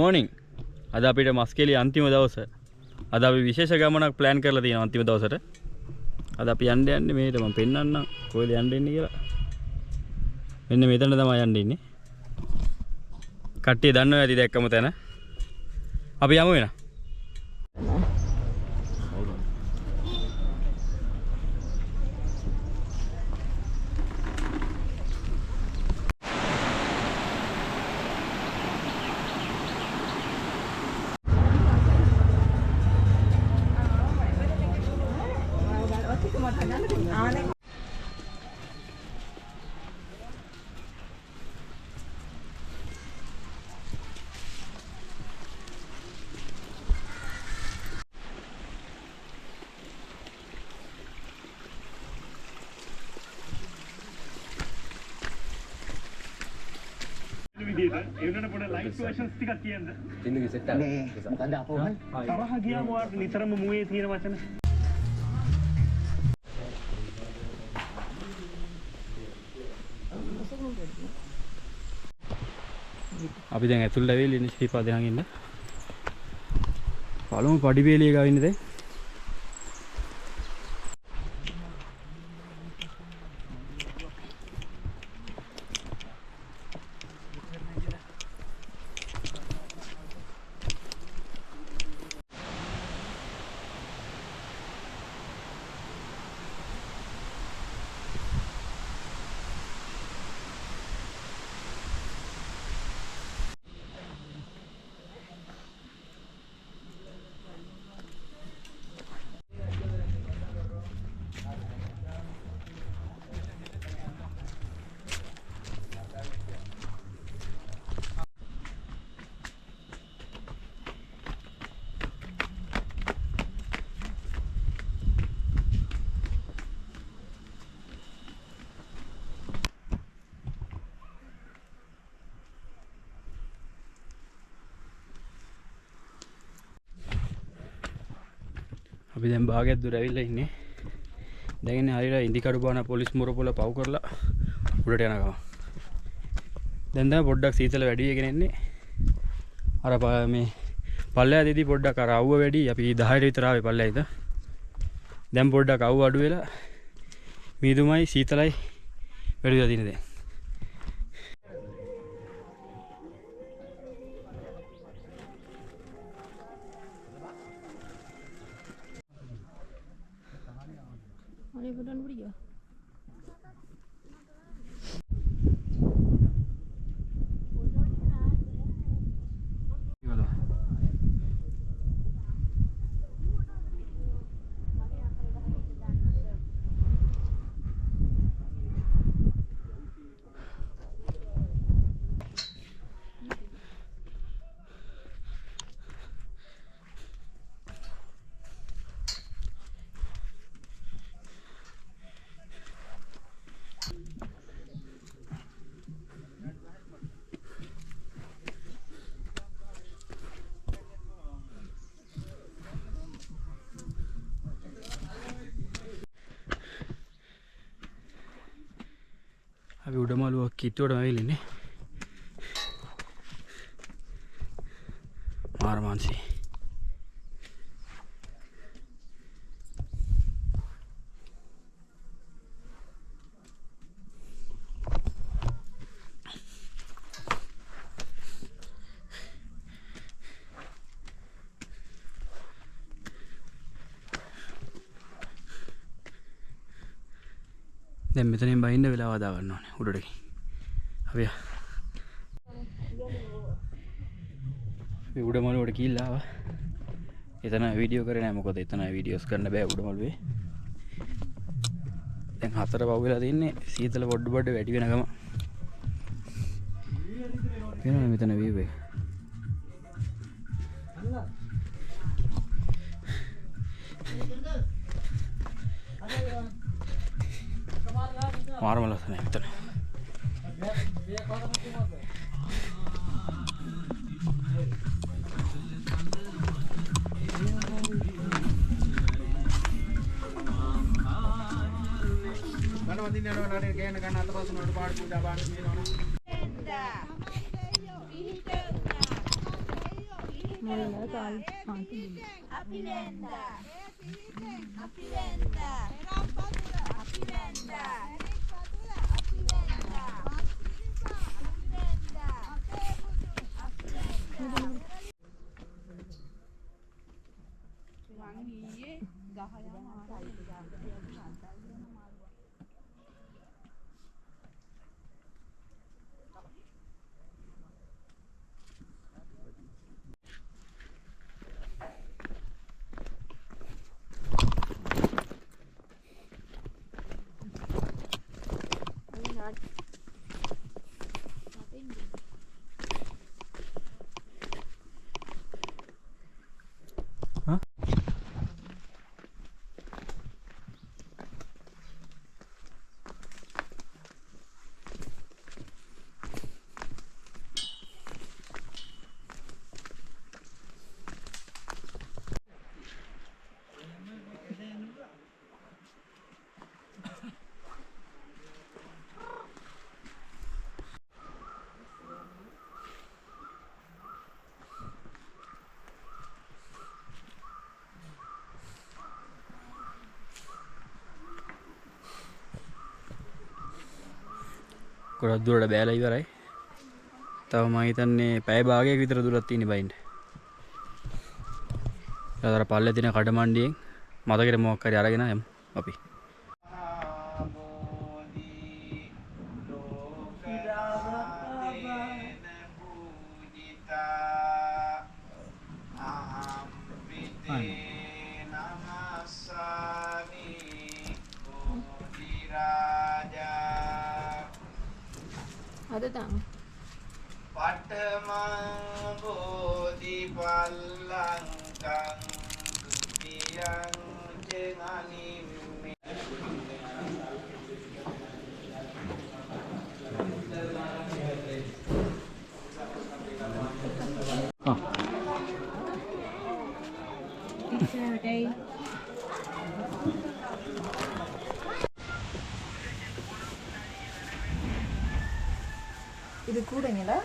morning. අද අපිට මස්කේලි අන්තිම දවස. අද අපි විශේෂ ගමනක් plan කරලා තියෙනවා අන්තිම දවසට. අද අපි යන්නේ මෙහෙට මම පෙන්නන්නම් කොහෙද යන්නේ කියලා. මෙන්න මෙතන තමයි යන්නේ ඉන්නේ. කට්ටිය දන්නවා ඇති දැක්කම තැන. අපි යමු වෙනා. ඒවලට පොඩ ලයිට් වර්ෂන්ස් ටිකක් කියන්න. ඉන්නේ සෙට් එක. නේ. ගඳ අපෝ. තරහ ගියාම වාර නිතරම මුවේ තියෙන වචන. අපි දැන් ඇතුළට ඇවිල්ලා ඉන්නේ ශ්‍රීපාද දෙනන් ඉන්න. පළමු පඩිපෙළිය ගාව ඉන්නේ දැන්. අපි දැන් භාගයක් දුර ඇවිල්ලා ඉන්නේ. දැන් ඉන්නේ හරියට ඉන්දිකඩු බාන පොලිස් මොරපොළ පව් කරලා උඩට යනවා. දැන් තමයි පොඩ්ඩක් සීතල වැඩි වෙගෙන එන්නේ. අර මේ පල්ලෙහා දෙදී පොඩ්ඩක් අර අවුව වැඩි. අපි 10ට විතර ආවේ පල්ලෙහාද. දැන් පොඩ්ඩක් අවුව අඩු වෙලා මීදුමයි සීතලයි වැඩි වෙලා තියෙන දැන්. Ada budan beri ya? අපි උඩමාළුවක් කිට්ටුවට ඇවිල්ලා ඉන්නේ. මාරමාංශි. දැන් මෙතනින් බහින්න වෙලාව හදා ගන්න ඕනේ උඩට ගිහින්. අපි උඩමළුවට ගිහිල්ලා ආවා. එතන වීඩියෝ කරේ නැහැ මොකද එතන වීඩියෝස් කරන්න බෑ උඩමළුවේ. දැන් 4 පව් වෙලා තින්නේ සීතල පොඩ්ඩ වැඩි වෙන ගම. වෙනවා මෙතන වීව් එක. මාරම ලස්සනයි මෙතන. ගොඩක් දුරට බෑලා ඉවරයි. තව මම හිතන්නේ පැය භාගයක විතර දුරක් තියෙන බයින්ද. ඊළඟට පල්ලේ තියෙන කඩමණ්ඩියෙන් මතකෙට මොකක් හරි අරගෙන යමු අපි. ada tak? Patamang bodhi pallangkang tutiang jenganim. இது கூடங்களா?